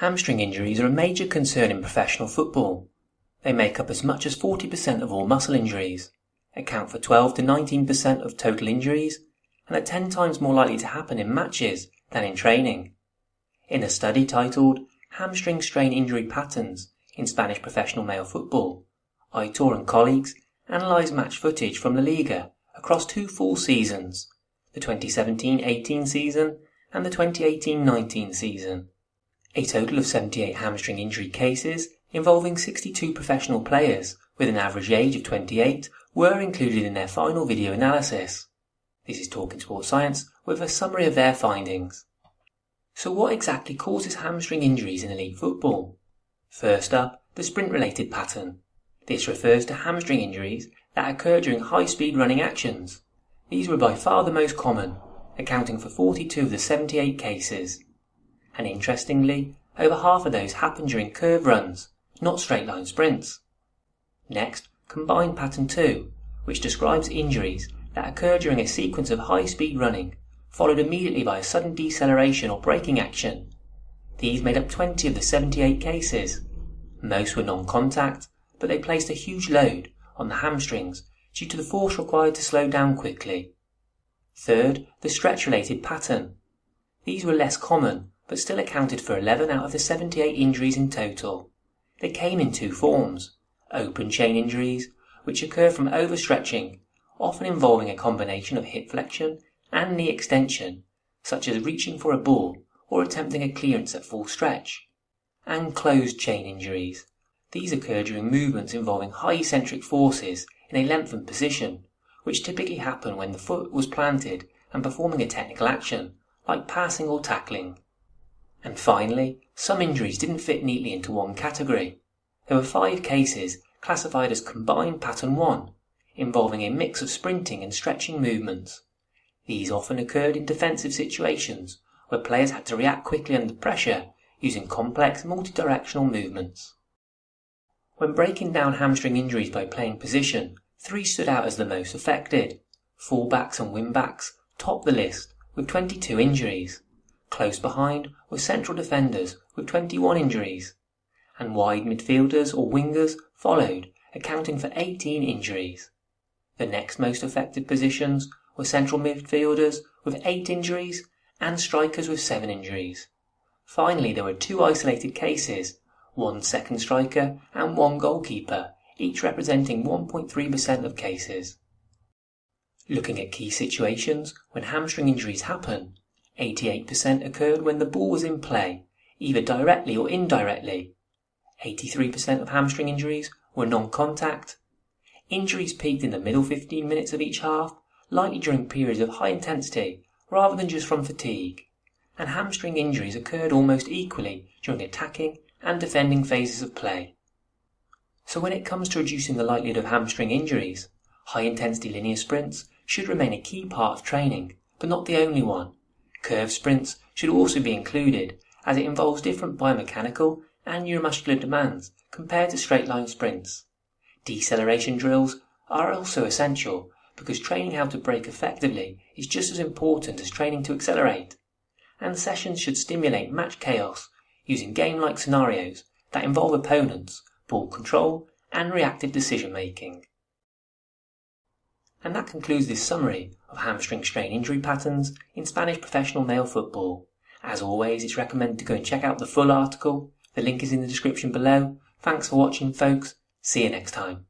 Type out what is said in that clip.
Hamstring injuries are a major concern in professional football. They make up as much as 40% of all muscle injuries, account for 12 to 19% of total injuries, and are 10 times more likely to happen in matches than in training. In a study titled Hamstring Strain Injury Patterns in Spanish Professional Male Football, Aitor and colleagues analysed match footage from La Liga across 2 full seasons, the 2017-18 season and the 2018-19 season. A total of 78 hamstring injury cases involving 62 professional players with an average age of 28 were included in their final video analysis. This is Talking Sports Science with a summary of their findings. So what exactly causes hamstring injuries in elite football? First up, the sprint-related pattern. This refers to hamstring injuries that occur during high-speed running actions. These were by far the most common, accounting for 42 of the 78 cases. And interestingly, over half of those happen during curve runs, not straight-line sprints. Next, combined pattern 2, which describes injuries that occur during a sequence of high-speed running, followed immediately by a sudden deceleration or braking action. These made up 20 of the 78 cases. Most were non-contact, but they placed a huge load on the hamstrings due to the force required to slow down quickly. Third, the stretch-related pattern. These were less common, but still accounted for 11 out of the 78 injuries in total. They came in 2 forms: open chain injuries, which occur from overstretching, often involving a combination of hip flexion and knee extension, such as reaching for a ball or attempting a clearance at full stretch, and closed chain injuries. These occur during movements involving high eccentric forces in a lengthened position, which typically happen when the foot was planted and performing a technical action, like passing or tackling. And finally, some injuries didn't fit neatly into one category. There were 5 cases classified as combined pattern 1, involving a mix of sprinting and stretching movements. These often occurred in defensive situations, where players had to react quickly under pressure using complex multi-directional movements. When breaking down hamstring injuries by playing position, 3 stood out as the most affected. Fullbacks and wingbacks topped the list with 22 injuries. Close behind were central defenders with 21 injuries, and wide midfielders or wingers followed, accounting for 18 injuries. The next most affected positions were central midfielders with 8 injuries and strikers with 7 injuries. Finally, there were 2 isolated cases, 1 second striker and 1 goalkeeper, each representing 1.3% of cases. Looking at key situations when hamstring injuries happen, 88% occurred when the ball was in play, either directly or indirectly. 83% of hamstring injuries were non-contact. Injuries peaked in the middle 15 minutes of each half, likely during periods of high intensity rather than just from fatigue. And hamstring injuries occurred almost equally during attacking and defending phases of play. So when it comes to reducing the likelihood of hamstring injuries, high-intensity linear sprints should remain a key part of training, but not the only one. Curved sprints should also be included, as it involves different biomechanical and neuromuscular demands compared to straight-line sprints. Deceleration drills are also essential, because training how to brake effectively is just as important as training to accelerate. And sessions should stimulate match chaos using game-like scenarios that involve opponents, ball control, and reactive decision-making. And that concludes this summary of hamstring strain injury patterns in Spanish professional male football. As always, it's recommended to go and check out the full article. The link is in the description below. Thanks for watching, folks. See you next time.